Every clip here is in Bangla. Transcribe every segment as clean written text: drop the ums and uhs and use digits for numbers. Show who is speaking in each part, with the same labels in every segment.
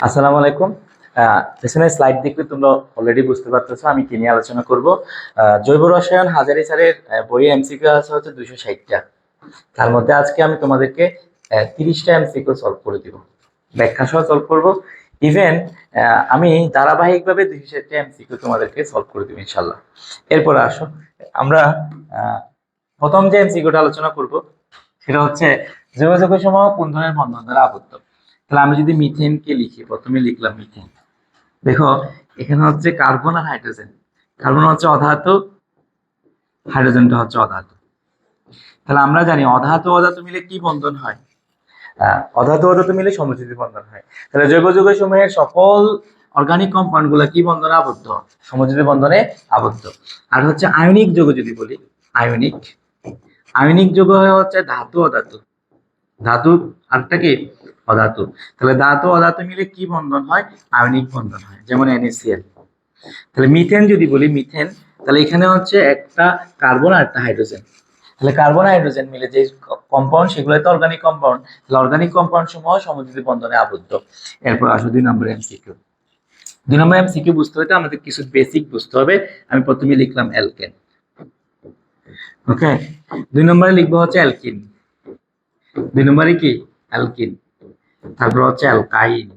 Speaker 1: আসসালামু আলাইকুম। পেছনে স্লাইড দেখলে তোমরা অলরেডি বুঝতে পারতেছো আমি কি নিয়ে আলোচনা করব। জৈব রসায়ন হাজারি স্যারের বইয়ে এমসিকিউ আছে হচ্ছে 260টা। তার মধ্যে আজকে আমি তোমাদেরকে 30টা এমসিকিউ সলভ করে দিব, ব্যাখ্যা সহ সলভ করব। ইভেন আমি ধারাবাহিকভাবে 260টা এমসিকিউ তোমাদেরকে সলভ করে দিব ইনশাল্লাহ। এরপর আসো আমরা আহ, প্রথম যে এমসিকিউটা আলোচনা করব সেটা হচ্ছে যোগাযোগের সময় কোন ধরনের বন্ধন দ্বারা আবদ্ধ। তাহলে আমি যদি মিথেনকে লিখি, প্রথমে লিখলাম মিথেন। দেখো এখানে হচ্ছে কার্বন আর হাইড্রোজেন। কার্বন হচ্ছে অধাতু, হাইড্রোজেনটা হচ্ছে অধাতু। তাহলে আমরা জানি অধাতু অধাতু মিলে কি বন্ধন হয়? অধাতু অধাতু মিলে সমযোজী বন্ধন হয়। তাহলে জৈব যৌগ সমূহের সকল অর্গানিক কম্পাউন্ড গুলা কি বন্ধনে আবদ্ধ? সমযোজী বন্ধনে আবদ্ধ। আর হচ্ছে আয়নিক যৌগ যদি বলি, আয়নিক আয়নিক যৌগ হচ্ছে ধাতু অধাতু। ধাতু আরেকটা কি? অধাতু। তাহলে ধাতু অধাতু মিলে কি বন্ধন হয়? আয়নিক বন্ধন হয়, যেমন NaCl। তাহলে মিথেন যদি বলি, মিথেন তাহলে এখানে হচ্ছে একটা কার্বন আর একটা হাইড্রোজেন। তাহলে কার্বন হাইড্রোজেন মিলে যে কম্পাউন্ড সেগুলো তো অর্গানিক কম্পাউন্ড। তাহলে অর্গানিক কম্পাউন্ড সমূহ সমযোজী বন্ধনে আবদ্ধ। এরপর আসো 2 নম্বর এমসিকিউ। 2 নম্বর এমসিকিউ বুঝতে হলে আমাদের কিছু বেসিক বুঝতে হবে। আমি প্রথমে লিখলাম অ্যালকেন। ওকে, 2 নম্বরে লিখবো হচ্ছে অ্যালকিন। 2 নম্বরে কি? অ্যালকিন। তারপর হচ্ছে অ্যালকাইন।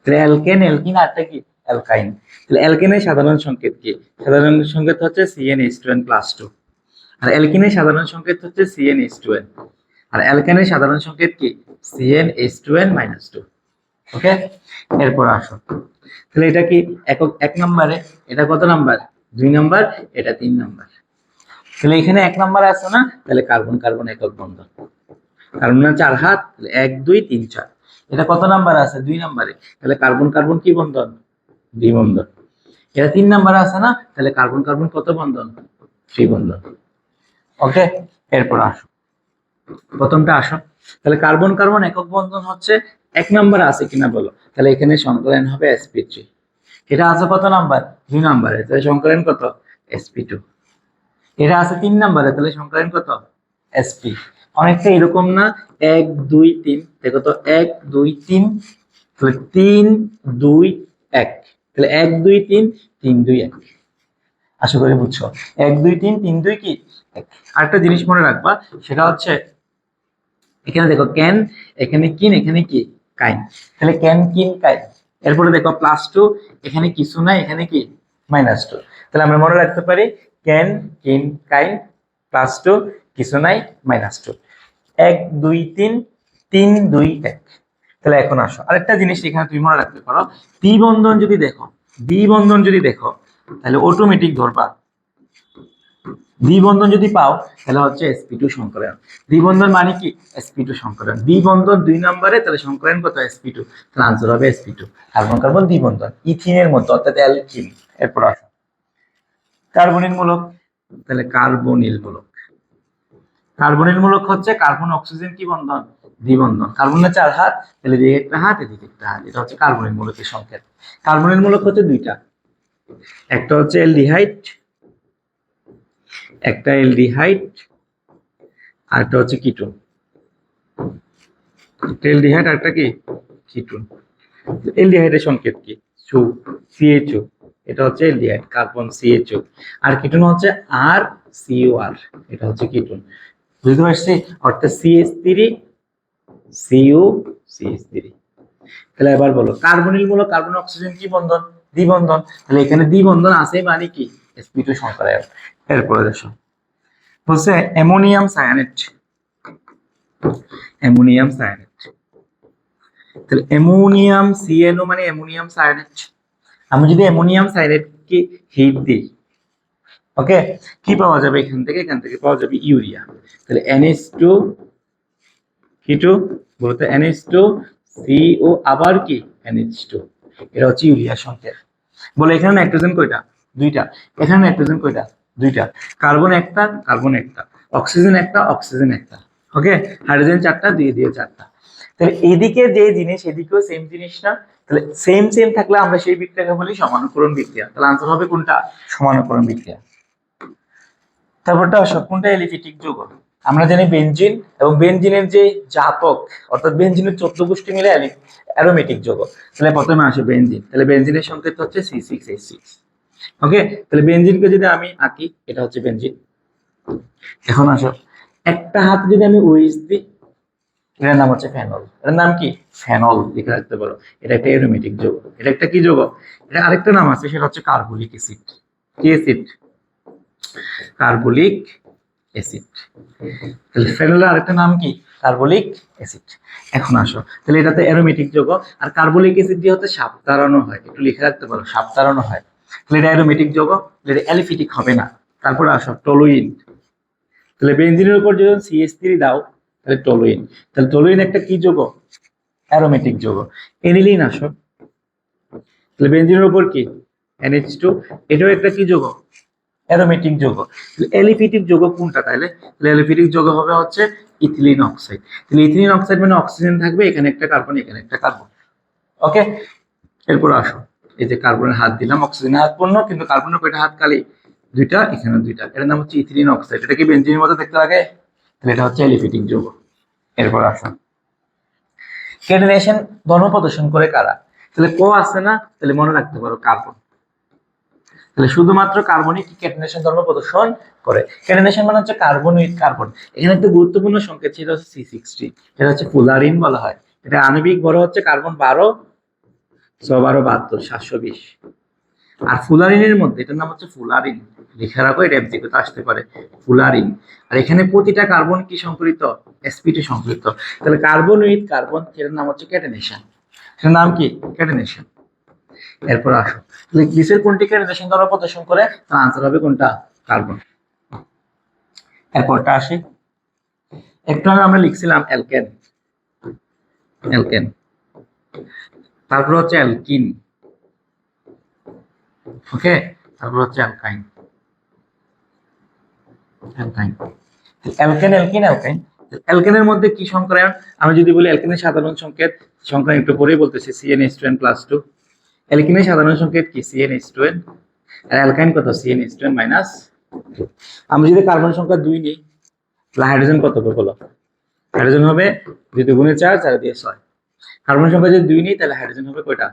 Speaker 1: তাহলে অ্যালকেন, অ্যালকিন আরটা কি? অ্যালকাইন। তাহলে অ্যালকেনের সাধারণ সংকেত কি? সাধারণ সংকেত হচ্ছে CnH2n+2। আর অ্যালকিনের সাধারণ সংকেত হচ্ছে CnH2n। আর অ্যালকেনের সাধারণ সংকেত কি? CnH2n-2। ওকে, এরপর আসো তাহলে এটা কি একক? 1 নম্বরে এটা কত নাম্বার? 2 নম্বর। এটা 3 নম্বর। তাহলে এখানে 1 নম্বর আছে না, তাহলে কার্বন কার্বন একক বন্ধন। কার্বনের 4 হাত, 1 2 3 4। এটা কত নাম্বার আছে? 2 নম্বরে। তাহলে কার্বন কার্বন কি বন্ধন? দ্বিবন্ধন। এটা 3 নম্বরে আছে না, তাহলে কার্বন কার্বন কত বন্ধন? ত্রিবন্ধন। ওকে, এরপর আসো প্রথমটা আসো। তাহলে কার্বন কার্বন একক বন্ধন হচ্ছে 1 নম্বরে আছে কিনা বলো? তাহলে এখানে সংকলন হবে sp3। এটা আছে কত নাম্বার? 2 নম্বরে, তাহলে সংকলন কত? sp2। এটা আছে 3 নম্বরে, তাহলে সংকলন কত? sp। অনেকটা এরকম না? 1 2 3, দেখো তো 1 2 3, তাহলে 3 2 1, তাহলে 1 2 3 3 2 1। আশা করি বুঝছো। 1 2 3 3 2 কি 1। আরেকটা জিনিস মনে রাখবা, সেটা হচ্ছে এখানে দেখো ক্যান, এখানে কিন, এখানে কি? কাইন। তাহলে ক্যান কিন কাইন। এরপরে দেখো +2, এখানে কিছু নাই, এখানে কি? -2। তাহলে আমরা মনে রাখতে পারি ক্যান কিন কাইন +2, কিছু নাই, -2। 1 2 3 3 2 1। তাহলে এখন আসো আরেকটা জিনিস এখানে তুমি মনে রাখতে পারো, দ্বিবন্ধন যদি দেখো, দ্বিবন্ধন যদি দেখো তাহলে অটোমেটিক ধরবা, দ্বিবন্ধন যদি পাও তাহলে হচ্ছে sp2 সংকলন। দ্বিবন্ধন মানে কি? sp2 সংকলন। দ্বিবন্ধন 2 নম্বরে, তাহলে সংকলন কত? sp2। তাহলে আনসার হবে sp2। কার্বন কার্বন দ্বিবন্ধন ইথিনের মতো, অর্থাৎ অ্যালকিন। এরপর আসো কার্বনিল মূলক। তাহলে কার্বনিল মূলক, কার্বনিল মূলক হচ্ছে কার্বন অক্সিজেন কি বন্ধন? দ্বিবন্ধন। কার্বনের 4 হাত, তাহলে এদিকে একটা হাত, এদিকে একটা হাত। এটা হচ্ছে কার্বনিল মূলকের সংকেত। কার্বনিল মূলক হচ্ছে 2টা, একটা হচ্ছে অ্যালডিহাইড, একটা অ্যালডিহাইড, আর একটা হচ্ছে কিটোন। অ্যালডিহাইড আর একটা কি? কিটোন। অ্যালডিহাইডের সংকেত কি? সু, CHO। এটা হচ্ছে অ্যালডিহাইড, কার্বন CHO। আর কিটোন হচ্ছে RCOR। এটা হচ্ছে কিটোন। বুঝতে পারছি? অর্থাৎ CH3 CU CH3। তাহলে এবার বলো কার্বনিল মূলক কার্বন অক্সিজেন কি বন্ধন? দ্বিবন্ধন। তাহলে এখানে দ্বিবন্ধন আছে মানে কি? sp2 সংকরায়ন। এরপরে দেখো বলছে অ্যামোনিয়াম সায়ানেট। অ্যামোনিয়াম সায়ানেট, তাহলে অ্যামোনিয়াম CNO মানে অ্যামোনিয়াম সায়ানেট। আমি যদি অ্যামোনিয়াম সায়ানেটকে হিট দিই, ওকে, কি পাওয়া যাবে এখান থেকে? এখান থেকে পাওয়া যাবে ইউরিয়া। তাহলে NH2 কি2, বলতে NH2 CO আবার কি? NH2। এটা হচ্ছে ইউরিয়া সংকেত। বলে এখানে নাইট্রোজেন কয়টা? 2টা। এখানে নাইট্রোজেন কয়টা? 2টা। কার্বন একটা, কার্বন একটা, অক্সিজেন একটা, অক্সিজেন একটা। ওকে, হাইড্রোজেন 4টা, দিয়ে দিয়ে 4টা। তাহলে এদিকে যে জিনিস এদিকেও সেম জিনিস না? তাহলে সেম সেম থাকলে আমরা সেই বিক্রিয়াকে বলি সমানুকরণ বিক্রিয়া। তাহলে আনসার হবে কোনটা? সমানুকরণ বিক্রিয়া। তারপরটা আসো কোনটা এলিফ্যাটিক যৌগ? আমরা জানি বেনজিন এবং বেনজিনের যে জাতক অর্থাৎ বেনজিনের 14 গোষ্ঠী মিলে অ্যারোমেটিক যৌগ। তাহলে প্রথমে আসে বেনজিন, তাহলে বেনজিনের সংকেত হচ্ছে C6H6। ওকে, তাহলে বেনজিনকে যদি আমি আঁকি, এটা হচ্ছে বেনজিন। এখন আসো, একটা হাতে যদি আমি ওইচ দিই, এটার নাম হচ্ছে ফেনল। এটার নাম কি? ফেনল লিখে রাখতে পারো। এটা একটা অ্যারোমেটিক যৌগ। এটা একটা কি যৌগ? এটা আরেকটা নাম আছে, সেটা হচ্ছে কার্বলিক অ্যাসিড। কি অ্যাসিড? Carbolic acid. তাহলে ফেনলের আরেকটা নাম কি? Carbolic acid. এখন আসো, তাহলে এটাতে অ্যারোমেটিক যৌগ, আর কার্বলিক অ্যাসিড দিয়ে হচ্ছে সাপ তাড়ানো হয়, একটু লিখে রাখতে পারো, সাপ তাড়ানো হয়। তাহলে এটা অ্যারোমেটিক যৌগ, এটা অ্যালিফিটিক হবে না। তারপরে আসো টলুইন। তাহলে বেনজিনের উপর যখন CH3 দাও, তাহলে টলুইন। তাহলে টলুইন একটা কি যৌগ? অ্যারোমেটিক যৌগ। এনিলিন আসো, তাহলে বেনজিনের উপর কি? NH2, এটাও একটা কি যৌগ? অ্যারোমেটিক যৌগ। অ্যালিফিটিক যৌগ কোনটা তাহলে? অ্যালিফিটিক যৌগ হবে হচ্ছে ইথিলিন অক্সাইড। তাহলে ইথিলিন অক্সাইড মানে অক্সিজেন থাকবে, এখানে একটা কার্বন, এখানে একটা কার্বন। ওকে, এরপর আসো, এই যে কার্বনের হাত দিলাম, অক্সিজেনের হাত পূর্ণ, কিন্তু কার্বনের কয়টা হাত খালি? দুইটা, এখানে দুইটা। এটার নাম হচ্ছে ইথিলিন অক্সাইড। এটা কি বেনজিনের মধ্যে দেখতে লাগে? তাহলে এটা হচ্ছে অ্যালিফিটিক যৌগ। এরপর আসো, ক্যাটেনেশন ধর্ম প্রদর্শন করে কারা? তাহলে ক আছে না, তাহলে মনে রাখতে পারো কার্বন। তাহলে শুধুমাত্র কার্বনই কি ক্যাটেনেশন ধর্ম প্রদর্শন করে। ক্যাটেনেশন মানে হচ্ছে কার্বন উইথ কার্বন। এখানে একটা গুরুত্বপূর্ণ সংকেত ছিল হচ্ছে C60, এটা হচ্ছে ফুলারিন বলা হয়। এটা আণবিক ভর হচ্ছে কার্বন 12, 6 12 72, 720। আর ফুলারিনের মধ্যে এটার নাম হচ্ছে ফুলারিন, লিখে রাখো, এটা এমসিকিউতে আসতে পারে, ফুলারিন। আর এখানে প্রতিটা কার্বন কি সংকলিত? sp2 সংকলিত। তাহলে কার্বন উইথ কার্বন, এটার নাম হচ্ছে ক্যাটেনেশন। এটার নাম কি? ক্যাটেনেশন। এরপর আসো, তাহলে গ্লিসের কোনটি ক্যাটেনেশন দ্বারা প্রদর্শন করে? তার আনসার হবে কোনটা? কার্বন। এরপরটা আসি, একটু আগে আমরা লিখছিলাম অ্যালকেন, অ্যালকেন। তারপর হচ্ছে অ্যালকিন। ওকে, তারপর হচ্ছে অ্যালকাইন, অ্যালকাইন। Alkane, alkyne, অ্যালকাইন। অ্যালকেনের মধ্যে কি সংক্রায়ন? আমি যদি বলি অ্যালকেনের সাধারণ সংকেত, সংক্রায়ন একটু পরেই বলতেছি, CnH2n+2। অ্যালকিনের সাধারণ সংকেত কি? CnH2n। আর অ্যালকাইন কত? CnH2n-। আমরা যদি কার্বন সংখ্যা 2 নিই, তাহলে হাইড্রোজেন কত হবে বলো? হাইড্রোজেন হবে 2 দুগুণে 4, 4 দিয়ে 6। কার্বন সংখ্যা যদি 2 নিই, তাহলে হাইড্রোজেন হবে কয়টা?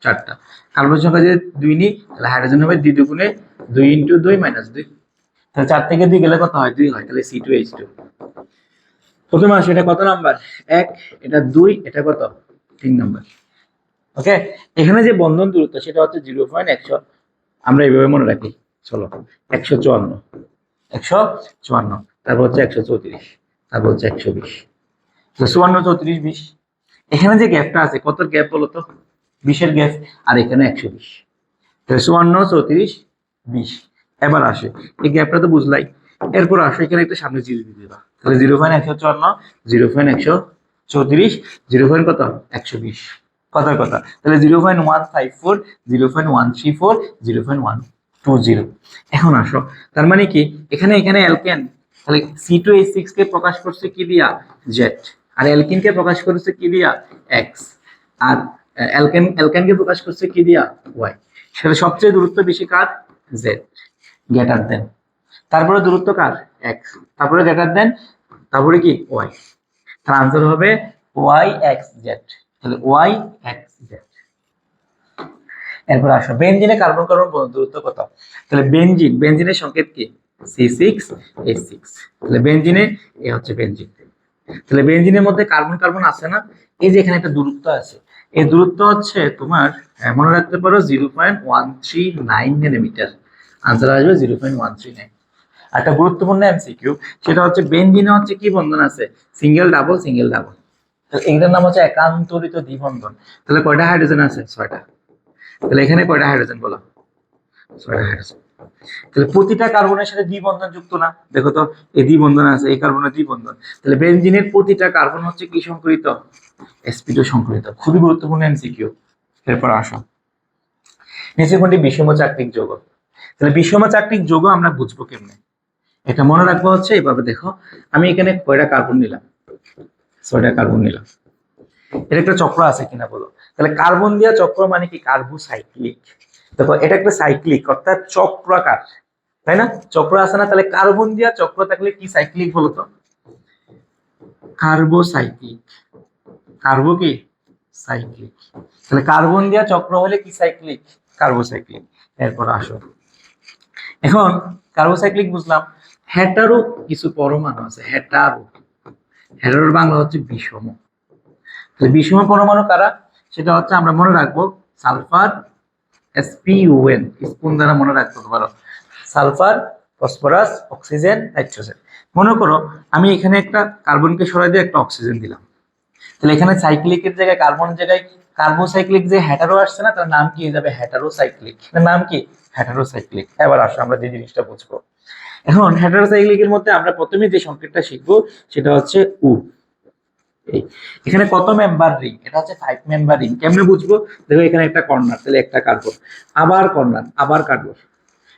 Speaker 1: 4টা। কার্বন সংখ্যা যদি 2 নিই, তাহলে হাইড্রোজেন হবে 2 দুগুণে 2 × 2 - 2। তাহলে 4 থেকে 2 গেলে কত হয়? 2 হয়। তাহলে C2H2। প্রথমে আসো, এটা কত নাম্বার? 1, এটা 2, এটা কত? 3 নাম্বার। ওকে, এখানে যে বন্ধন দূরত্ব সেটা হচ্ছে 0.100, আমরা এইভাবে মনে রাখি। চলো, 154, 154, তারপর হচ্ছে 134, তারপর হচ্ছে 120। 54, 34, 20। এখানে যে গ্যাপটা আছে, কত গ্যাপ বলো তো? 20-এর গ্যাপ। আর এখানে 120। 54, 34, 20। এবার আসে, এই গ্যাপটা তো বুঝলাই। এরপর আসো, এখানে একটা সামনে জিরো দিয়ে দিবা, তাহলে 0.154, 0.134, 0. কত? 120। কথার কথা, তাহলে 0.154, 0.134, 0.120। এখন আসো, তার মানে কি এখানে এখানে অ্যালকেন, তাহলে C2H6 কে প্রকাশ করছে কি দিয়া? Z। আর অ্যালকিন কে প্রকাশ করছে কি দিয়া? X। আর অ্যালকেনকে প্রকাশ করছে কি দিয়া? Y। সেটা সবচেয়ে দূরত্ব বেশি কার? Z, greater than. তারপরে দূরত্ব কার? X। তারপরে গ্রেটার দেন, তারপরে কি? Y। তার আনসার হবে YXZ। তাহলে YXZ। এরপর আসো, বেনজিনে কার্বন কার্বন বন্ধন দূরত্ব কত? তাহলে বেনজিনের সংকেত কি? C6H6। তাহলে বেনজিনে এ হচ্ছে বেনজিন। তাহলে বেনজিনের মধ্যে কার্বন কার্বন আছে না? এই যে এখানে একটা দূরত্ব আছে, এই দূরত্ব হচ্ছে তোমার, মনে রাখতে পারো, 0.139 ন্যানোমিটার। আনসার আসবে 0.139। একটা গুরুত্বপূর্ণ এমসিকিউ, সেটা হচ্ছে বেনজিনে হচ্ছে কি বন্ধন আছে? Single double, single double. তাহলে এটার নাম হচ্ছে একান্তরিত দ্বিবন্ধন। তাহলে কয়টা হাইড্রোজেন আছে? 6টা। তাহলে এখানে কয়টা হাইড্রোজেন বলো? 6টা হাইড্রোজেন। তাহলে প্রতিটা কার্বনের সাথে দ্বিবন্ধন যুক্ত না? দেখো তো, এই দ্বিবন্ধন আছে, এই কার্বনের দ্বিবন্ধন। তাহলে বেনজিনের প্রতিটা কার্বন হচ্ছে কি সংকলিত? sp2 সংকলিত। খুবই গুরুত্বপূর্ণ এমসিকিউ। এরপর আসো, নিচে কোনটি বিষম চাকরিক যৌগ? তাহলে বিষম চাকরিক যৌগ আমরা বুঝবো কেমনে? এটা মনে রাখবো হচ্ছে এভাবে, দেখো, আমি এখানে কয়টা কার্বন নিলাম? 6টা কার্বন নিলাম। এটা একটা চক্র আছে কিনা বলো? তাহলে কার্বন দিয়া চক্র মানে কি? কার্বোসাইক্লিক। দেখো, এটা একটা সাইক্লিক, অর্থাৎ চক্রাকার, তাই না? চক্র আছে না? তাহলে কার্বন দিয়া চক্র থাকলে কি সাইক্লিক বলতো? কার্বোসাইক্লিক। কার্বো কি সাইক্লিক, তাহলে কার্বন দিয়া চক্র হলে কি সাইক্লিক, কার্বোসাইক্লিক। এরপর আসো, এখন কার্বোসাইক্লিক বুঝলাম, হেটারো কিছু পরমাণু আছে, হেটারো, হেটারোর বাংলা হচ্ছে বিষম। তাহলে বিষম পরমাণু কারা, সেটা হচ্ছে আমরা মনে রাখবো সালফার, SpUN, স্পুন দ্বারা মনে রাখতে পারো, সালফার, ফসফরাস, অক্সিজেন, নাইট্রোজেন। মনে করো আমি এখানে একটা কার্বনকে সরাই দিয়ে একটা অক্সিজেন দিলাম, তাহলে এখানে সাইক্লিকের জায়গায় কার্বনের জায়গায় কার্বোসাইক্লিক যে হেটারো আসছে না, তার নাম কি হয়ে যাবে, হেটারোসাইক্লিক। নাম কি, হেটারোসাইক্লিক। এবার আসো আমরা যে জিনিসটা বুঝবো, এখন হেটারোসাইক্লিকের মধ্যে আমরা প্রথমে যে সংকেতটা শিখবো সেটা হচ্ছে উ। এখানে কত মেম্বার রিং, এটা হচ্ছে 5 মেম্বার রিং। কেমনে বুঝবো, দেখো এখানে একটা কর্নার, তাহলে একটা কার্বন, আবার কর্নার, আবার কার্বন,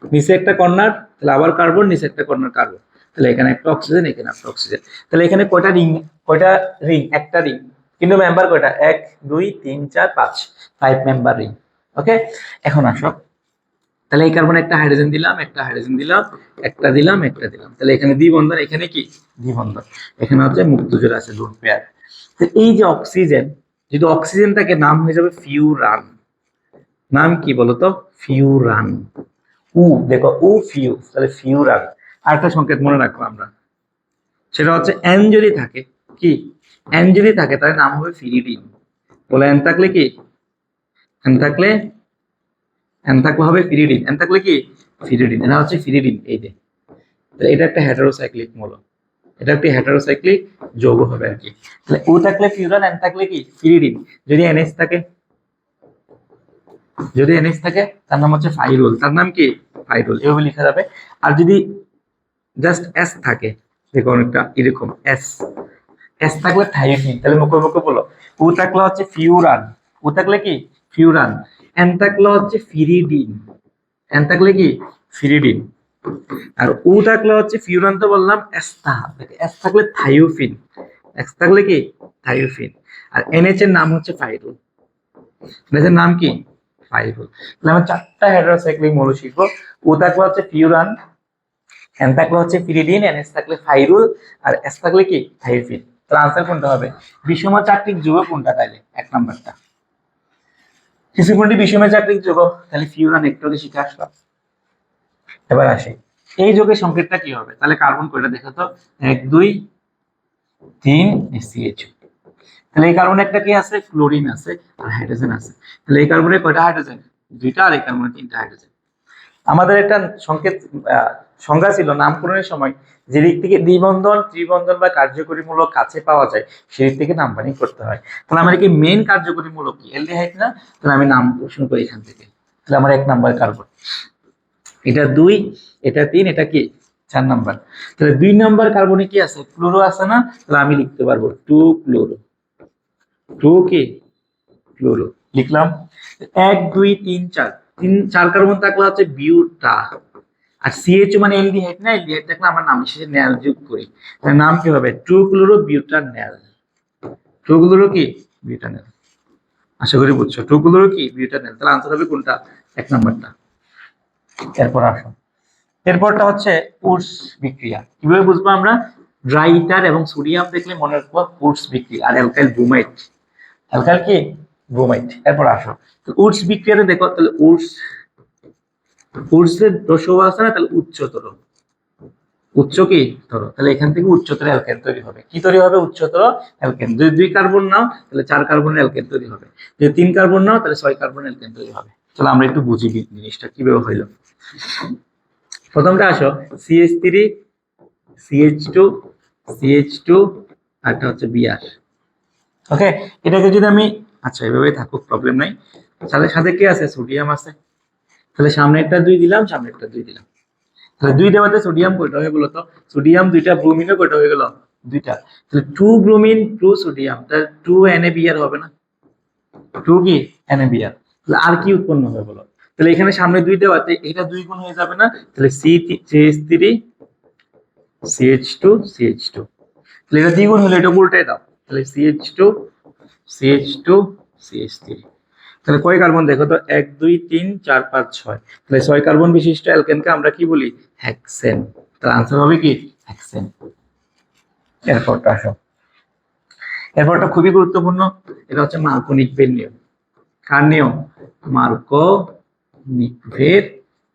Speaker 1: নিচে একটা কর্নার, তাহলে আবার কার্বন, নিচে একটা কর্নার, কার্বন, তাহলে এখানে একটা অক্সিজেন, এখানে একটা অক্সিজেন। তাহলে এখানে কয়টা রিং, কয়টা রিং, একটা রিং, কিন্তু মেম্বার কয়টা, 1 2 3 4 5, 5 মেম্বার রিং। ওকে, এখন আসো, তাহলে এই কার্বনে একটা হাইড্রোজেন দিলাম, একটা হাইড্রোজেন দিলাম, একটা দিলাম, একটা দিলাম, তাহলে এখানে দ্বিবন্ধন, এখানে কি দ্বিবন্ধন, এখানে হচ্ছে মুক্ত জোড় আছে, লোন পেয়ার। তো এই যে অক্সিজেন, যদি অক্সিজেন থাকে নাম হয়ে যাবে ফিউরান। নাম কি বলতো, ফিউরান। উ, দেখো উ ফিউ, তাহলে ফিউরান। আরেকটা সংকেত মনে রাখবো আমরা, সেটা হচ্ছে এন যদি থাকে, কি এন যদি থাকে তাহলে নাম হবে ফিরিডিন। বলে এন থাকলে কি, এন থাকলে, এন থাকলে হবে ফিরিডিন, এন থাকলে কি ফিরিডিন, এটা হচ্ছে ফিরিডিন। এই যে এটা একটা হেটারোসাইক্লিক মূল, এটা একটি হেটারোসাইক্লিক যৌগ হবে আর কি। তাহলে ও থাকলে ফিউরান, এন থাকলে কি ফিরিডিন। যদি এনএস থাকে, যদি এনএস থাকে তার নাম হচ্ছে ফাইরোল, তার নাম কি ফাইরোল, এভাবে লেখা যাবে। আর যদি জাস্ট এস থাকে, দেখো অনেকটা এরকম এস, এস থাকলে থাইওসিন, তাহলে মুখে মুখে বলো, ও থাকলে হচ্ছে ফিউরান, ও থাকলে কি ফিউরান, এন থাকলে হচ্ছে ফিরিডিন, এন থাকলে কি ফিরিডিন, আর ও থাকলে হচ্ছে ফিউরান তো বললাম, এস্তা, এস থাকলে থাইওফিন, এস থাকলে কি থাইওফিন, আর এনএচ এর নাম হচ্ছে ফাইরুল, এনএচ এর নাম কি ফাইরুল। তাহলে আমরা 4টা হেটারোসাইক্লিক মৌল শিখবো। ও থাকলে হচ্ছে ফিউরান, এন থাকলে হচ্ছে পিরিডিন, এনএস থাকলে ফাইরুল, আর এস থাকলে কি থাইওফিন। তাহলে আনসার কোনটা হবে, বিষম চাকরিক যুগ কোনটা, তাইলে 1 নাম্বারটা। কিছু কোনটি বিষম চাকরিক যুগ, তাহলে ফিউরান একটু আগে শিখে আসলাম। এবার আসে এই যোগের সংকেতটা কি হবে, তাহলে কার্বন কয়টা দেখো তো, 1 2 3 CH। তাহলে এই কার্বনে একটা কি আছে, ক্লোরিন আছে আর হাইড্রোজেন আছে, তাহলে এই কার্বনে কয়টা হাইড্রোজেন, 2টা, আর এই কার্বনে 3টা হাইড্রোজেন। আমাদের একটা সংকেত সংজ্ঞা ছিল নামকরণের সময়, যে দিক থেকে দ্বিবন্ধন, ত্রিবন্ধন বা কার্যকরীমূলক কাছে পাওয়া যায় সেই দিক থেকে নাম্বারিং করতে হয়। তাহলে আমার কি মেইন কার্যকরীমূলক কি অ্যালডিহাইড না, তাহলে আমি নাম শুরু করি এখান থেকে। তাহলে আমার 1 নাম্বার কার্বন, এটা 2, এটা 3, এটা কি 4 নাম্বার। তাহলে 2 নাম্বার কার্বনে কি আছে, ক্লোরো আছে না, তাহলে আমি লিখতে পারবো 2 ক্লোরো, 2 কি ক্লোরো লিখলাম। 1 2 3 4, 4 কার্বন থাকলে হচ্ছে বিউটা, আর সিএইচ মানে অ্যালডিহাইড না, অ্যালডিহাইড থাকলে আমরা নাম শেষে ন্যাল যোগ করি, তার নাম কি হবে 2 ক্লোরো বিউটানল, 2 ক্লোরো কি বিউটানল। আশা করি বুঝছো, 2 ক্লোরো কি বিউটানল। তাহলে আনসার হবে কোনটা, 1 নাম্বারটা। এরপর আসো, এরপরটা হচ্ছে উডস বিক্রিয়া। কিভাবে বুঝবো আমরা, ড্রাই ইথার এবং সোডিয়াম দেখলে মনে রাখবো উডস বিক্রিয়া, আর অ্যালকাইল ব্রোমাইড, অ্যালকাইল কি ব্রোমাইড। এরপর আসো উডস বিক্রিয়াতে দেখো, তাহলে উডস, উডসের দোষও আছে না, তাহলে উচ্চতর, উচ্চ কি ধরো, তাহলে এখান থেকে উচ্চতর অ্যালকেন তৈরি হবে। কি তৈরি হবে, উচ্চতর অ্যালকেন। যদি 2 কার্বন নাও তাহলে 4 কার্বনের অ্যালকেন তৈরি হবে, যদি 3 কার্বন নাও তাহলে 6 কার্বনের অ্যালকেন তৈরি হবে। তাহলে আমরা একটু বুঝি জিনিসটা কিভাবে হইলো। প্রথমটা আসো CH3 CH2 CH2, আরটা হচ্ছে Br। ওকে, এটাকে যদি আমি, আচ্ছা এভাবে থাকুক প্রবলেম নাই, তাহলে সাথে কি আছে, সোডিয়াম আছে, তাহলে সামনে একটা 2 দিলাম, সামনে একটা 2 দিলাম, তাহলে 2 দেওয়াতে সোডিয়াম কয়টা হয়ে গেল, তো সোডিয়াম 2টা, ব্রোমিনও কয়টা হয়ে গেল 2টা, তাহলে 2 ব্রোমিন 2 সোডিয়াম, তাহলে 2 NaBr হবে না, 2 কি NaBr। তাহলে আর কি উৎপন্ন হবে বলো, তাহলে এখানে সামনে 2 দেওয়াতে এটা 2 গুণ হয়ে যাবে না, তাহলে CH3 CH2 CH2, তাহলে এটা দ্বিগুণ হলে এটা উল্টাই দাও, তাহলে CH2 CH2 CH3। তাহলে কয় কার্বন দেখো তো, 1 2 3 4 5 6, তাহলে 6 কার্বন বিশিষ্ট অ্যালকেনকে আমরা কি বলি, হেক্সেন। তাহলে আনসার হবে কি হেক্সেন। এরপরটা আসো, এরপরটা খুবই গুরুত্বপূর্ণ, এটা হচ্ছে মার্কোনিকভের নিয়ম। কার নিয়ম? মার্কোনিকভের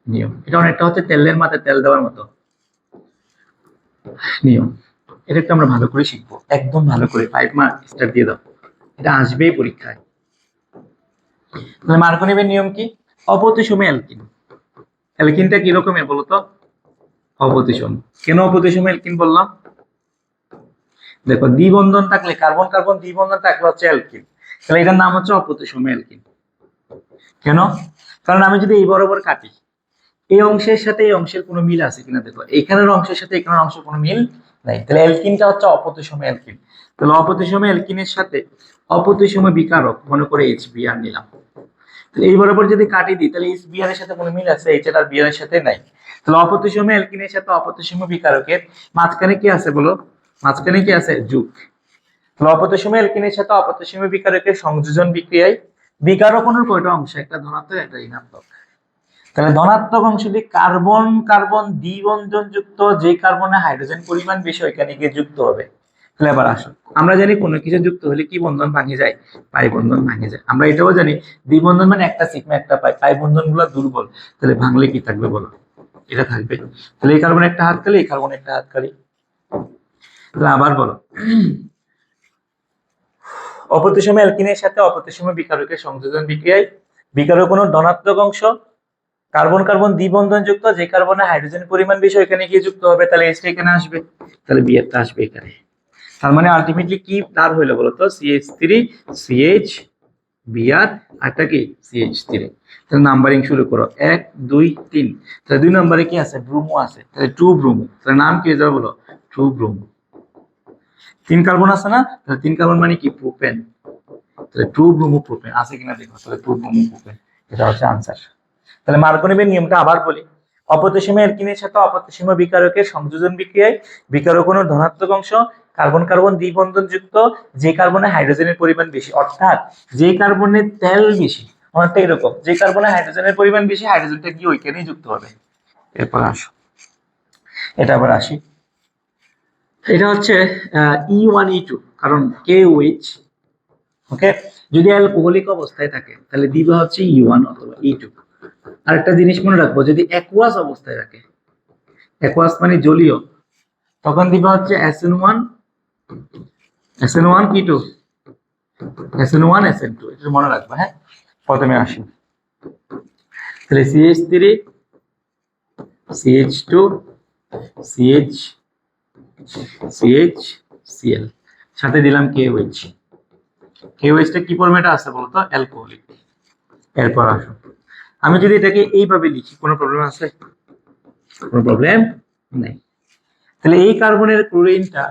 Speaker 1: নিয়ম। এটা অনেকটা হচ্ছে তেলের মাথায় তেল দেওয়ার মতো নিয়ম। এটা একটু আমরা ভালো করে শিখবো, একদম ভালো করে 5 মার্ক স্টার দিয়ে দাও, এটা আসবেই পরীক্ষায়। তাহলে মার্কোনিভের নিয়ম কি? অপ্রতিসম অ্যালকিন। অ্যালকিনটা কি রকমের বলতো? অপ্রতিসম। কেন অপ্রতিসম অ্যালকিন বললাম? দেখো, দ্বিবন্ধন থাকলে, কার্বন কার্বন দ্বিবন্ধন থাকলে হচ্ছে অ্যালকিন, তাহলে এটার নাম হচ্ছে অপ্রতিসম অ্যালকিন। কেন? কারণ আমি যদি এই বরাবর কাটি, এই অংশের সাথে এই অংশের কোনো মিল আছে কিনা দেখো, এখানের অংশের সাথে এখানের অংশের কোনো মিল নাই, তাহলে অ্যালকিনটা হচ্ছে অপ্রতিসম অ্যালকিন। তাহলে অপ্রতিসম অ্যালকিনের সাথে অপ্রতিসম বিকারক, মনে করে HBr নিলাম, তাহলে এই বরাবর যদি কাটি দিই, তাহলে HBr এর সাথে কোনো মিল আছে? HR Br এর সাথে নাই। তাহলে অপ্রতিসম অ্যালকিনের সাথে অপ্রতিসম বিকারকের মাঝখানে কি আছে বলো? মাঝখানে কি আছে? যুগ। তাহলে অপ্রতিসম অ্যালকিনের সাথে অপ্রতিসম বিকারকের সংযোজন বিক্রিয়ায় বিকারক অণুর কয়টা অংশ? একটা ধনাত্মক, একটা ঋণাত্মক। তাহলে ধনাত্মক অংশটি কার্বন কার্বন দ্বিবন্ধন যুক্ত, যে কার্বনে হাইড্রোজেন পরিমাণ বেশি ওইখানে গিয়ে যুক্ত হবে। তাহলে এবার আসো, আমরা জানি কোনো কিছু যুক্ত হলে কি বন্ধন ভাঙে যায়? পাই বন্ধন ভাঙে যায়। আমরা এটাও জানি দ্বিবন্ধন মানে একটা সিগমা একটা পাই, পাই বন্ধন গুলো দুর্বল, তাহলে ভাঙলে কি থাকবে বলো? এটা থাকবে। তাহলে এই কার্বন একটা হাততালি, এই কার্বন একটা হাততালি। তাহলে আবার বলো, অপ্রতিসম অ্যালকিনের সাথে অপ্রতিসম বিকারকের সংযোজন বিক্রিয়ায় বিকারক অণুর ধনাত্মক অংশ কার্বন কার্বন দ্বিবন্ধন যুক্ত, যে কার্বনে হাইড্রোজেন পরিমাণ বেশি এখানে গিয়ে যুক্ত হবে, তাহলে এইচটা এখানে আসবে, তাহলে বি এরটা আসবে এখানে। তার মানে আলটিমেটলি কি তার হইলো বলতো? CH3 CH Br, আরটা কি? CH3। তাহলে নাম্বারিং শুরু করো, 1 2 3। তাহলে 2 নম্বরে কি আছে? ব্রোমো আছে, তাহলে 2 ব্রোমো। তাহলে নাম কি হয়ে যাবে বলো? 2 ব্রোমো। 3 কার্বন আছে না? তাহলে 3 কার্বন মানে কি? প্রোপেন। তাহলে 2 ব্রোমো প্রোপেন আছে কিনা দেখো, তাহলে 2 ব্রোমো প্রোপেন, এটা হচ্ছে আনসার। তাহলে মার্কোনিভের নিয়মটা আবার বলি, অপ্রতিসম অ্যালকিনের সাথে অপ্রতিসম বিকারকের সংযোজন বিক্রিয়ায় বিকারক অণুর ধনাত্মক অংশ কার্বন কার্বন দ্বিবন্ধন যুক্ত, যে কার্বনে হাইড্রোজেনের পরিমাণ বেশি, অর্থাৎ যে কার্বনের তেল বেশি, অনেকটা এরকম, যে কার্বনে হাইড্রোজেনের পরিমাণ বেশি, হাইড্রোজেনটা কি ওইখানেই যুক্ত হবে। এরপর আসো, এটা আবার আসি, এটা হচ্ছে E1E2, কারণ KOH, ওকে, যদি অ্যালকোহলিক অবস্থায় থাকে তাহলে দিবে হচ্ছে E1 অথবা E2। আরেকটা জিনিস মনে রাখবো, যদি অ্যাকুয়াস অবস্থায় থাকে, অ্যাকুয়াস মানে জলীয়, তখন দিবে হচ্ছে SN1 SN1 কি 2 SN1 SN2, এটা মনে রাখবো। হ্যাঁ, প্রথমে আসি, তাহলে CH3 CH2 CH CH Cl, সাথে দিলাম KOH। KOH টা কি ফরম্যাটে আছে বলতো? অ্যালকোহলিক। এরপর আসো, আমি যদি এটাকে এইভাবে লিখি, কোনো প্রবলেম আছে? কোনো প্রবলেম নাই। তাহলে এই কার্বনের ক্লোরিনটা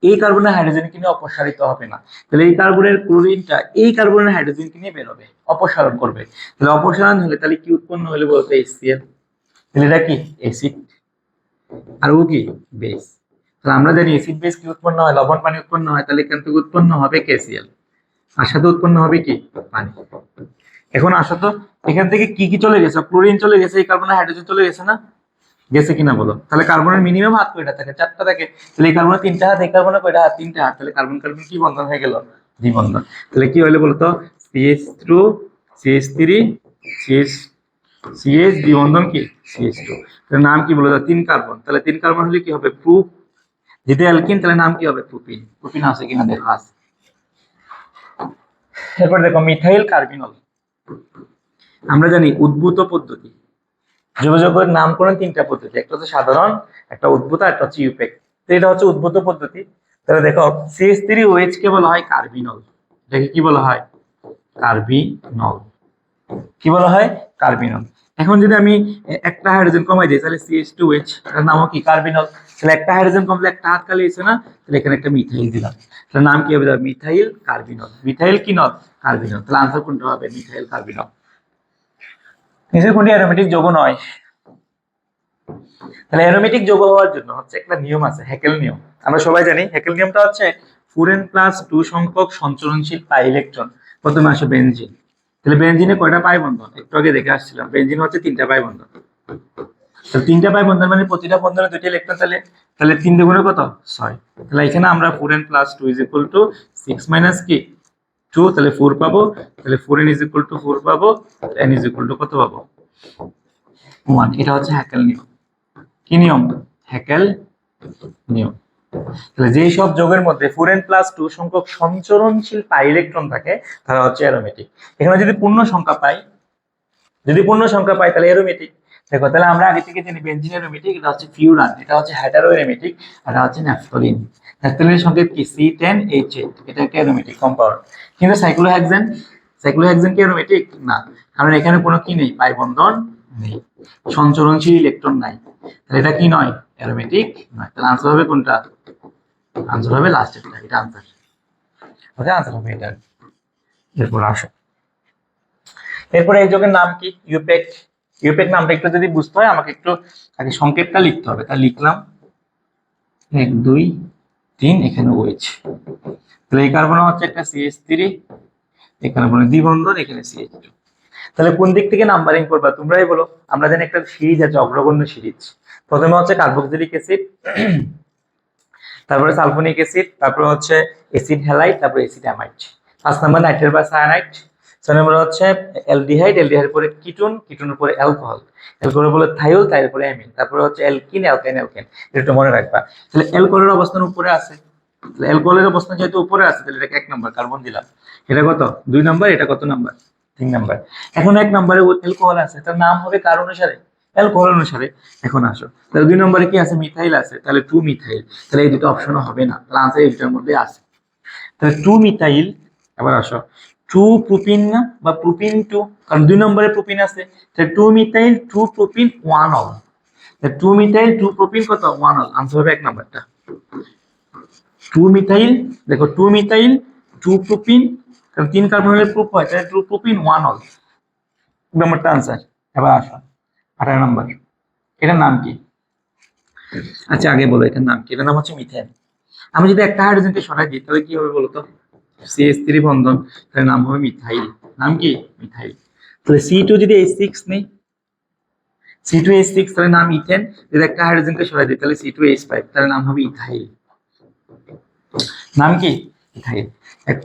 Speaker 1: এই কার্বনের হাইড্রোজেনকে নিয়ে অপসারিত হবে না, তাহলে এই কার্বনের ক্লোরিনটা এই কার্বনের হাইড্রোজেনকে নিয়ে বেরোবে, অপসারণ করবে। তাহলে অপসারণ হলে তাহলে কি উৎপন্ন হলে বলতে? HCl। তাহলে এটা কি? অ্যাসিড। আর ও কি? বেস। তাহলে আমরা জানি অ্যাসিড বেস কি উৎপন্ন হয়? লবণ পানি উৎপন্ন হয়, তাহলে এখান থেকে উৎপন্ন হবে KCl, আর সাথে উৎপন্ন হবে কি? পানি। এখন আসো তো, এখান থেকে কি কি চলে গেছে? ক্লোরিন চলে গেছে, এই কার্বনের হাইড্রোজেন চলে গেছে না? গেছে কিনা বলো? তাহলে কার্বনের মিনিমাম হাত কয়টা থাকে? 4টা থাকে। তাহলে এই কার্বনের 3টা হাত, এই কার্বনের কয়টা হাত? 3টা হাত। তাহলে কার্বন কার্বন কি বন্ধন হয়ে গেল? দ্বিবন্ধন। তাহলে কি হলো বলতো? CH2 CH3 CH CH দ্বিবন্ধন কি? CH2। তাহলে নাম কি বলো? 3 কার্বন। তাহলে 3 কার্বন হলে কি হবে? প্রুপ। যেটা অ্যালকিন, তাহলে নাম কি হবে? প্রোপিন। প্রোপিন আছে কিনা দেখো, আছে। এরপর দেখো মিথাইল কার্বিনল। আমরা জানি উদ্ভূত পদ্ধতি, যোগাযোগের নামকরণ 3টা পদ্ধতি, একটা হচ্ছে সাধারণ, একটা উদ্ভূত, একটা হচ্ছে ইউপেক। তো এটা হচ্ছে উদ্ভূত পদ্ধতি। তাহলে দেখো CH3OH কে বলা হয় কার্বিনল। এটাকে কি বলা হয়? কার্বিনল। কি বলা হয়? কার্বিনল। এখন যদি আমি একটা হাইড্রোজেন কমাই দিই, তাহলে CH2OH, এর নামও কি? কার্বিনল। তাহলে একটা হাইড্রোজেন কমলে একটা হাত খালি হয়েছে না? তাহলে এখানে একটা মিথাইল দিলাম, তাহলে নাম কি হবে? Methyl carbinol. মিথাইল কি নল? কার্বিনল। তাহলে আনসার কোনটা হবে? Methyl carbinol. নিচের কোনটি অ্যারোমেটিক যৌগ নয়? তাহলে অ্যারোমেটিক যৌগ হওয়ার জন্য হচ্ছে একটা নিয়ম আছে, হ্যাকেল নিয়ম। আমরা সবাই জানি হ্যাকেল নিয়মটা হচ্ছে 4n+2 সংখ্যক সঞ্চরণশীল পাই ইলেকট্রন প্রথমে আসে বেনজিন। তাহলে বেনজিনে কয়টা পাই বন্ধন? একটু আগে দেখে আসছিলাম, বেনজিন হচ্ছে 3টা পাই বন্ধন। তাহলে 3টা পাই বন্ধন মানে প্রতিটা বন্ধনে 2টা ইলেকট্রন, তাহলে তাহলে 3 দুগুণে কত 6। তাহলে এখানে আমরা 4n + 2 = 6 - কি 2, তাহলে 4 পাবো। তাহলে 4n = 4 পাবো, n কত পাবো 1। এটা হচ্ছে হ্যাকেল নিয়ম। কি নিয়ম? হ্যাকেল নিয়ম। তাহলে যেই সব যোগের মধ্যে 4n + 2 সংখ্যক সঞ্চরণশীল পাই ইলেকট্রন থাকে তারা হচ্ছে অ্যারোমেটিক। এখানে যদি পূর্ণ সংখ্যা পাই, তাহলে অ্যারোমেটিক। দেখো তাহলে আমরা আগে থেকে জানি বেনজিন অ্যারোমেটিক, এটা হচ্ছে ফিউরান, এটা হচ্ছে হেটারো অ্যারোমেটিক, এটা হচ্ছে ন্যাফথলিন। ন্যাফথলিনের সংকেত কি C10H8, এটা একটা অ্যারোমেটিক কম্পাউন্ড। কিন্তু সাইক্লোহেক্সেন কি অ্যারোমেটিক না, কারণ এখানে কোনো কি নেই, পাই বন্ধন নেই, সঞ্চরণশীল ইলেকট্রন নাই, তাহলে এটা কি নয়, অ্যারোমেটিক নয়। তাহলে আনসার হবে কোনটা? আনসার হবে লাস্টেরটা, এটা আনসার। ওকে, আনসার হবে এটা। এরপর আসো, এরপরে এই যোগের নাম কি? ইউপেক। ইউপেক নামটা একটু যদি বুঝতে হয় আমাকে একটু আগে সংকেতটা লিখতে হবে। তাহলে লিখলাম 1 2 3, এখানে OH। তাহলে এই কার্বন হচ্ছে একটা CH3, এই কার্বনে দ্বিবন্ধন, এখানে CH2। তাহলে কোন দিক থেকে নাম্বারিং করবা তোমরাই বলো। আমরা জানি একটা সিরিজ আছে, অগ্রগণ্য সিরিজ। প্রথমে হচ্ছে কার্বক্সিলিক অ্যাসিড, তারপরে সালফোনিক অ্যাসিড, তারপরে হচ্ছে অ্যাসিড হ্যালাইড, তারপরে অ্যাসিড অ্যামাইড। 5 নাম্বার নাইট্রেট বা সায়ানাইড। 6 নম্বর হচ্ছে অ্যালডিহাইড, অ্যালডিহাইডের পরে কিটোন, কিটোনের পরে অ্যালকোহল, অ্যালকোহলের পরে থাইল, থাইলের পরে অ্যামিন, তারপরে হচ্ছে অ্যালকিন, অ্যালকাইন, অ্যালকেন। এটা একটু মনে রাখবা। তাহলে অ্যালকোহলের অবস্থান উপরে আছে, তাহলে অ্যালকোহলের অবস্থান যেহেতু উপরে আছে তাহলে এটাকে 1 নম্বর কার্বন দিলাম। এটা কত 2 নম্বর, এটা কত নাম্বার 3 নম্বর। এখন 1 নম্বরে অ্যালকোহল আছে, তার নাম হবে কার অনুসারে? অ্যালকোহল অনুসারে। এখন আসো, তাহলে 2 নম্বরে কি আছে? মিথাইল আছে, তাহলে 2 মিথাইল। তাহলে এই দুটো অপশনও হবে না, তাহলে আনসার এই দুটোর মধ্যে আছে। তাহলে 2 মিথাইল। আবার আসো, 2 প্রোপিন না, বা প্রোপিন 2, কারণ 2 নম্বরে প্রোপিন আছে, তাহলে 2 মিথাইল 2 প্রোপিন 1 অল। তাহলে 2 মিথাইল 2 প্রোপিন কত 1 অল, আনসার হবে 1 নম্বরটা। 2 মিথাইল, দেখো 2 মিথাইল 2 প্রোপিন, কারণ 3 কার্বনের প্রুফ হয়, তাহলে 2 প্রোপিন 1 অল, নম্বরটা আনসার। এবার আসো 18 নম্বর, এটার নাম কি? আচ্ছা আগে বলো এটার নাম কি? এটার নাম হচ্ছে মিথেন। আমি যদি একটা হাইড্রোজেনকে সরাই দিই তাহলে কি হবে বলতো? CH3 বন্ধন, তাহলে নাম হবে মিথাইল। নাম কি? মিথাইল। তাহলে C2 যদি H6 নেই, C2H6, তাহলে নাম ইথেন। যদি একটা হাইড্রোজেনকে সরাই দিই তাহলে C2H5, তাহলে নাম হবে ইথাইল। নাম কি? ইথাইল।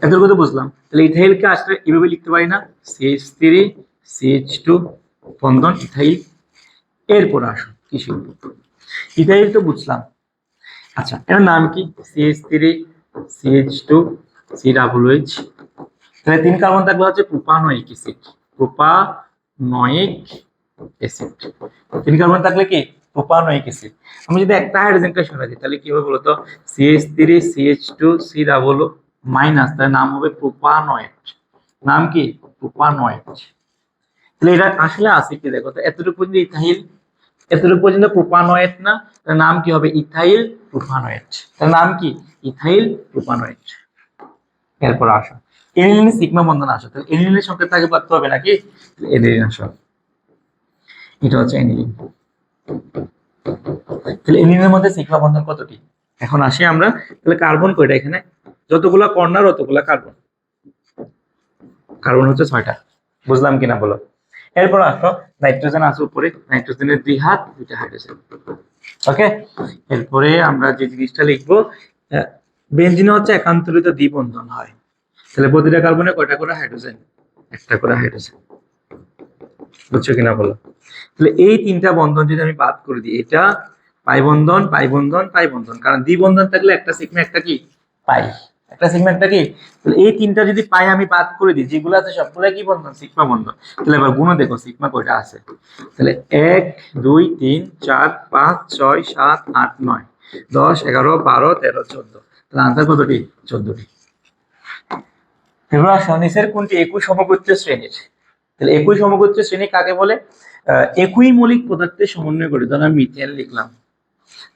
Speaker 1: এতটুকু তো বুঝলাম। তাহলে ইথাইলকে আসলে এভাবে লিখতে পারি না, CH3 CH2 বন্ধন ইথাইল। এরপর আসো কি শিখবো? ইথাইল তো বুঝলাম। আচ্ছা এর নাম কি? CH3 CH2 COOH। তাহলে 3 কার্বন থাকলে হচ্ছে propanoic acid, propanoic acid. 3 carbon থাকলে কি? Propanoic acid. আমি যদি একটা হাইড্রোজেনকে সরাই দিই তাহলে কি হবে বলতো? CH3 CH2 COO মাইনাস, তার নাম হবে প্রোপানয়েট। নাম কি? প্রোপানয়েট। তাহলে এটা আসলে আছে কি দেখো তো, এতটুকু পর্যন্ত ইথাইল, এতটুকু পর্যন্ত প্রোপানয়েট না, তার নাম কি হবে? ইথাইল প্রোপানয়েট। তার নাম কি? ইথাইল প্রোপানয়েট। এরপর আসো এনিলিনে সিগমা বন্ধন। আসো তাহলে এনিলিনের সংকেত আগে পারতে হবে নাকি? এনিলিন আসো, এটা হচ্ছে এনিলিন। তাহলে এনিলিনের মধ্যে সিগমা বন্ধন কতটি? এখন আসি আমরা, তাহলে কার্বন কয়টা এখানে? যতগুলা কর্নার অতগুলা কার্বন। কার্বন হচ্ছে 6টা। বুঝলাম কিনা বলো? এরপর আসো নাইট্রোজেন আছে উপরে, নাইট্রোজেনের 2 হাত 2টা হাইড্রোজেন। ওকে, এরপরে আমরা যে জিনিসটা লিখবো, বেনজিনে হচ্ছে একান্তরিত দ্বিবন্ধন হয়। তাহলে প্রতিটা কার্বনে কয়টা করে হাইড্রোজেন? একটা করে হাইড্রোজেন। বুঝছো কিনা বলো? তাহলে এই 3টা বন্ধন যদি আমি বাদ করে দিই, এটা পাই বন্ধন, পাই বন্ধন, পাই বন্ধন, কারণ দ্বিবন্ধন থাকলে একটা সিগমা একটা কি পাই, একটা সিগমা একটা কি। তাহলে এই 3টা যদি পাই আমি বাদ করে দিই, যেগুলো আছে সবগুলো কি বন্ধন? সিগমা বন্ধন। তাহলে এবার গুণ দেখো সিগমা কয়টা আছে। তাহলে 1 2 3 4 5 6 7 8 9 10 11 12 13 14, তাহলে আনসার কতটি? 14টি। এবার আসো নিচের কোনটি একই সমগোত্র শ্রেণীর? তাহলে একই সমগোত্র শ্রেণী কাকে বলে? একই মৌলিক পদার্থের সমন্বয় করে। ধরুন আমি মিথেন লিখলাম,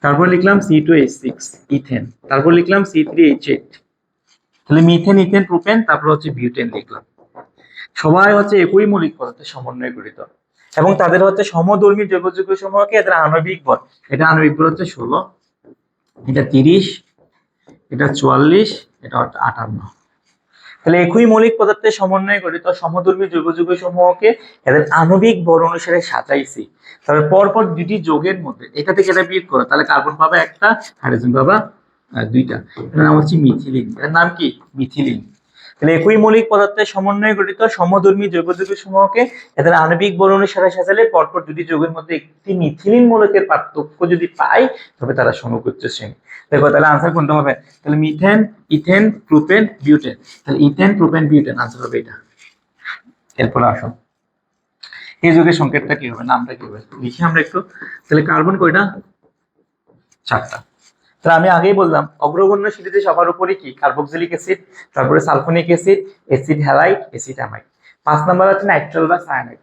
Speaker 1: তারপর লিখলাম C2H6 ইথেন, তারপর লিখলাম C3H8, তাহলে মিথেন ইথেন প্রোপেন, তারপর হচ্ছে বিউটেন লিখলাম। সবাই হচ্ছে একই মৌলিক পদার্থের সমন্বয় গঠিত এবং তাদের হচ্ছে সমধর্মী জৈব যৌগ সমূহকে এদের আণবিক ভর, এটা আণবিক ভর হচ্ছে 16, এটা 30, এটা 44, এটা 58। তাহলে একই মৌলিক পদার্থের সমন্বয়ে গঠিত সমধর্মী জৈব যৌগ সমূহকে এদের আণবিক ভর অনুসারে সাজাইছি। তবে পরপর দুটি যৌগের মধ্যে এটা থেকে এটা বিয়োগ করো, তাহলে কার্বন পাবা একটা, হাইড্রোজেন পাবা দুইটা। এটার নাম হচ্ছে মিথিলিন। এটার নাম কি? মিথিলিন। তাহলে একই মৌলিক পদার্থের সমন্বয়ে গঠিত সমধর্মী জৈব যৌগ সমূহকে এদের আণবিক ভর অনুসারে সাজালে পরপর দুটি যৌগের মধ্যে একটি মিথিলিন মূলকের পার্থক্য যদি পাই তবে তারা সমগোত্র শ্রেণী। দেখো তাহলে আনসার কোনটা হবে? তাহলে মিথেন, ইথেন, প্রোপেন, বিউটেন। তাহলে ইথেন, প্রোপেন, বিউটেন আনসার হবে এটা। এরপর আসো এই যৌগের সংকেতটা কি হবে, নামটা কি হবে লিখি আমরা একটু। তাহলে কার্বন কয়টা? 4টা। তাহলে আমি আগেই বললাম অগ্রগণ্য সিরিজে সবার উপরে কি? কার্বক্সিলিক অ্যাসিড, তারপরে sulphonic acid, acid halide, acid amide. 5 number আছে নাইট্রল বা সায়ানাইড।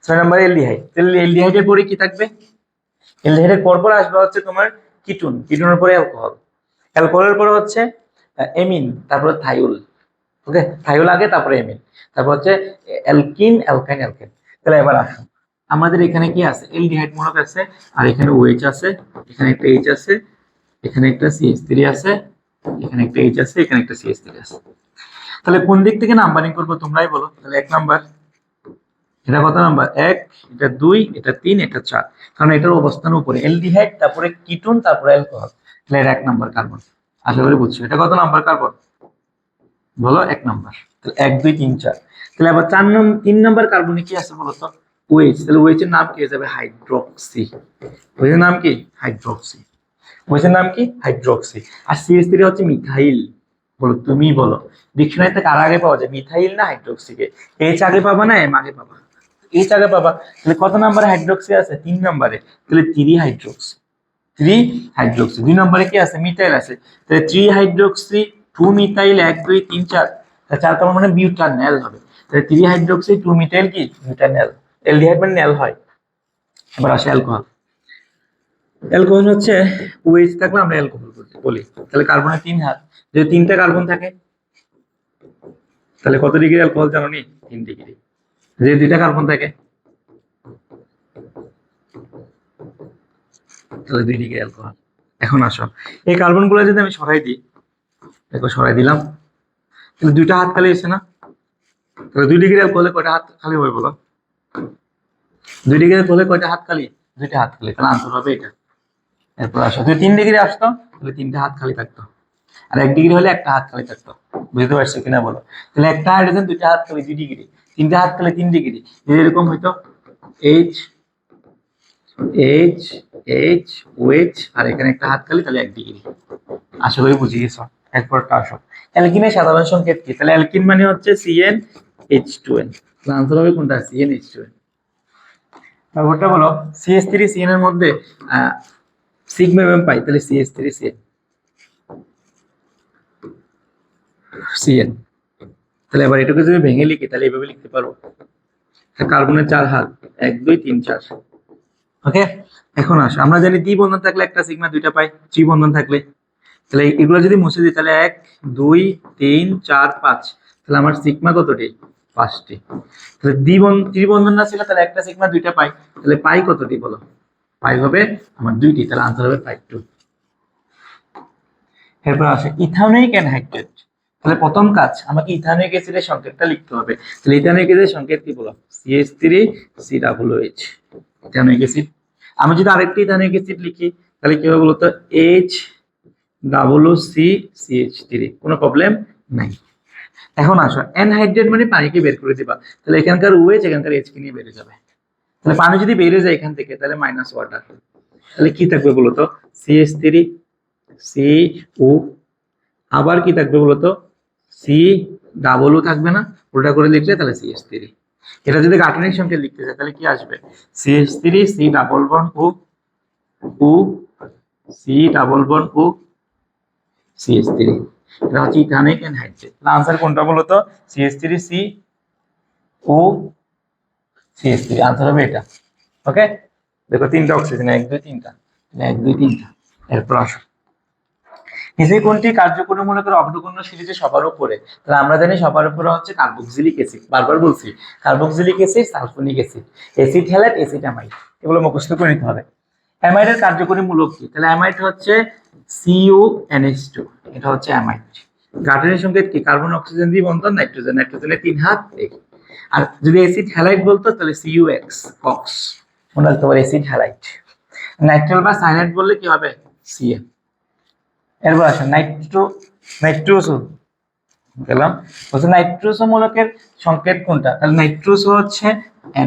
Speaker 1: 6 number aldehyde. তাহলে এলডিহাইডের পরে কি থাকবে? এলডিহাইডের পর আসবে হচ্ছে তোমার কিটোন, কিটোনের পরে অ্যালকোহল, অ্যালকোহলের পরে হচ্ছে এমিন, তারপরে থাইওল। ওকে, থাইওল আগে তারপরে এমিন, তারপর হচ্ছে অ্যালকিন, অ্যালকাইন, অ্যালকেন। তাহলে এবার আসো আমাদের এখানে কি আছে? এলডিহাইড মূলক আছে, আর এখানে OH আছে, এখানে একটা H আছে, এখানে একটা CH3 আছে, এখানে একটা H আছে, এখানে একটা CH3 আছে। তাহলে কোন দিক থেকে নাম্বারিং করবো তোমরাই বলো। তাহলে 1 নাম্বার, এটা কত নাম্বার? 1, এটা 2, এটা 3, এটা 4, কারণ এটার অবস্থান উপরে এলডিহাইড, তারপরে কিটোন, তারপরে অ্যালকোহল। তাহলে এটা 1 নাম্বার কার্বন। আশা করি বুঝছো। এটা কত নাম্বার কার্বন বলো? 1 নাম্বার। তাহলে 1 2 3 4। তাহলে আবার 3 নাম্বার কার্বনে কি আছে বলো তো? OH। তাহলে OH এর নাম কি হয়ে যাবে? হাইড্রোক্সি। OH এর নাম কি? হাইড্রোক্সি। OH এর নাম কি? হাইড্রোক্সি। আর CH3 হচ্ছে মিথাইল। বলো, তুমি বলো ডিকশনারিতে কার আগে পাওয়া যায়, মিথাইল না হাইড্রোক্সিকে? H আগে পাবা না M আগে পাবা? H আগে পাবা। তাহলে কত নম্বরে হাইড্রোক্সি আছে? 3 নম্বরে। তাহলে 3 হাইড্রোক্সি, 3 হাইড্রোক্সি। 2 নম্বরে কি আছে? মিথাইল আছে। তাহলে 3 হাইড্রোক্সি 2 মিথাইল 1 2 3 4। তাহলে 4 কার্বন মানে বিউটানল হবে। তাহলে 3 হাইড্রোক্সি 2 মিথাইল কি? বিউটানল। এলডিহাইড মানে নেল হয়। এবার আসে অ্যালকোহল। অ্যালকোহল হচ্ছে OH থাকলে আমরা অ্যালকোহল বলি। তাহলে কার্বনের 3 হাত, যদি 3টা কার্বন থাকে তাহলে কত ডিগ্রি অ্যালকোহল জানো নি? 3 ডিগ্রি। যদি 2টা কার্বন থাকে তাহলে 2 ডিগ্রি অ্যালকোহল। এখন আসো এই কার্বন গুলো যদি আমি সরাই দিই, দেখো সরাই দিলাম, তাহলে 2টা হাত খালি হয়েছে না? তাহলে 2 ডিগ্রি অ্যালকোহলে কয়টা হাত খালি হবে বলো? 2 ডিগ্রি অ্যালকোহলে কয়টা হাত খালি? 2টা হাত খালি। তাহলে আনসার হবে এটা। এরপর আসো যদি 3 ডিগ্রি আসতো তাহলে 3টা হাত খালি থাকতো, আর 1 ডিগ্রি হলে একটা হাত খালি থাকতো। বুঝতে পারছো কিনা বলো? তাহলে একটা হাইড্রোজেন 2টা হাত খালি 2 ডিগ্রি, 3টা হাত খালি 3 ডিগ্রি। যদি এরকম হইতো H H H OH আর এখানে একটা হাত খালি, তাহলে 1 ডিগ্রি। আশা করি বুঝে গেছো। এরপরটা আসো অ্যালকিনের সাধারণ সংকেত কি? তাহলে অ্যালকিন মানে হচ্ছে CnH2n। তাহলে আনসার হবে কোনটা? CnH2n। তারপরটা বলো CH3CN এর মধ্যে সিগমা এম পাই, তাহলে CH3CN CN। তাহলে এবার এটাকে যদি ভেঙে লিখি তাহলে এইভাবে লিখতে পারবো, কার্বনের 4 হাত 1 2 3 4। ওকে, এখন আসো আমরা জানি দ্বিবন্ধন থাকলে একটা সিগমা 2টা পাই, ত্রিবন্ধন থাকলে। তাহলে এগুলো যদি মুছে দিই তাহলে 1 2 3 4 5। তাহলে আমার সিগমা কতটি? 5টি। তাহলে ত্রিবন্ধন না ছিল তাহলে একটা সিগমা 2টা পাই, তাহলে পাই কতটি বলো? পাই হবে আমার 2টি। তাহলে আনসার হবে 5 2। এরপর আসে ইথানোয়িক অ্যানহাইড্রেট। তাহলে প্রথম কাজ আমাকে ইথানোয়িক অ্যাসিডের সংকেতটা লিখতে হবে। তাহলে ইথানোয়িক অ্যাসিডের সংকেত কি বলো? CH3COOH ethanoic acid. আমি যদি আরেকটি ইথানোয়িক অ্যাসিড লিখি তাহলে কি হবে বলতো? HCCH3, কোনো প্রবলেম নাই। এখন আসো অ্যানহাইড্রেট মানে পানিকে বের করে দিবা, তাহলে এখানকার OH এখানকার H কে নিয়ে বেড়ে যাবে। তাহলে পানি যদি বেড়ে যায় এখান থেকে তাহলে মাইনাস ওয়াটার, তাহলে কি থাকবে বলতো? CH3CO, আবার কি থাকবে বলতো? COO থাকবে না? উল্টা করে লিখলে তাহলে CH3। এটা যদি গাঠনিক সংকেত লিখতে চাই তাহলে কি আসবে? CH3 C⋯O C⋯O CH3। এটা হচ্ছে ইথানোয়িক অ্যানহাইড্রেট। আনসার কোনটা বলতো? CH3CO CH3 আনসার হবে এটা। ওকে, দেখো 3টা অক্সিজেন 1 2 3টা, 1 2 3টা। এরপর আসো নিচে কোনটি কার্যকরী মূলকের অগ্রগণ্য সিরিজে সবার উপরে? তাহলে আমরা জানি সবার উপরে হচ্ছে কার্বক্সিলিক অ্যাসিড, বারবার বলছি carboxylic acid, sulphonic acid, acid halide, acid amide, এগুলো মুখস্থ করে নিতে হবে। অ্যামাইডের কার্যকরী মূলক কি? তাহলে অ্যামাইড হচ্ছে CuNH2, এটা হচ্ছে অ্যামাইড। গাঠনিক সংকেত কি? কার্বন অক্সিজেন দিয়ে বন্ধন, নাইট্রোজেন, নাইট্রোজেনের 3 হাত। আর যদি অ্যাসিড হ্যালাইড বলতো তাহলে CuX, কক্স, মনে রাখতে পারে অ্যাসিড হ্যালাইড। নাইট্রাল বা সায়ানাইড বললে কি হবে? Cl। এরপর আসেন নাইট্রোসো গেলাম, বলছে নাইট্রোসো মূলকের সংকেত কোনটা? তাহলে নাইট্রোসো হচ্ছে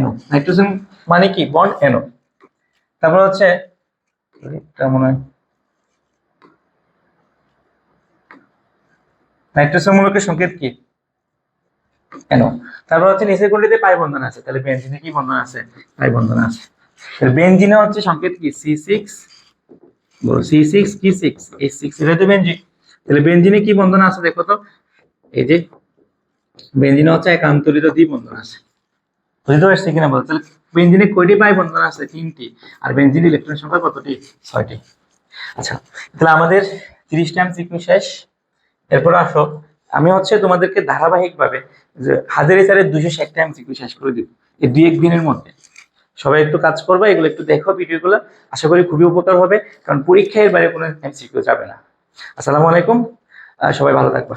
Speaker 1: NO, নাইট্রোজেন মানে কি? Bond NO। তারপর হচ্ছে এটা মনে হয় নাইট্রোসো মূলকের সংকেত কি? NO। তারপর হচ্ছে নিচের কোনটিতে পাই বন্ধন আছে? তাহলে বেনজিনে কি বন্ধন আছে? পাই বন্ধন আছে। তাহলে বেনজিনে হচ্ছে সংকেত কি? C6, বলো C6 কি 6, H6, এটা তো বেনজিন। তাহলে বেনজিনে কি বন্ধন আছে দেখো তো, এই যে বেনজিনে হচ্ছে একান্তরিত দ্বিবন্ধন আছে। বুঝতে পারছি কিনা বলো? তাহলে বেনজিনে কয়টি পাই বন্ধন আছে? 3টি। আর বেনজিন ইলেকট্রন সংখ্যা কতটি? 6টি। আচ্ছা, তাহলে আমাদের 30টা এমসিকিউ শেষ। এরপর আসো, আমি হচ্ছে তোমাদেরকে ধারাবাহিকভাবে যে হাজারি স্যারের 260টা এমসিকিউ শেষ করে দিব এই 2-1 দিনের মধ্যে। সবাই একটু কাজ করবে, এগুলো একটু দেখো ভিডিওগুলো, আশা করি খুবই উপকার হবে, কারণ পরীক্ষায় এর বাইরে কোনো এমসিকিউ যাবে না। আসসালামু আলাইকুম, সবাই ভালো থাকবা।